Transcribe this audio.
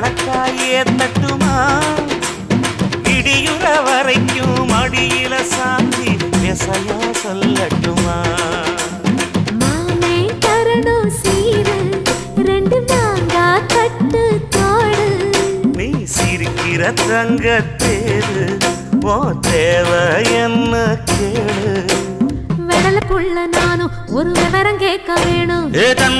வழக்காயே தட்டுமா இடியுற வரைக்கும் அடியில சாந்தி விசையா சொல்லட்டுமா மாமே தரணும் சீரு ரெண்டு மாங்கா கட்டு தோடு நீ சிரிக்கிற தங்கத்தேரு ஓ தேவை என்ன கேளு வெடலுக்குள்ள நானும் ஒரு விவரம் கேட்க வேணும் ஏ தன்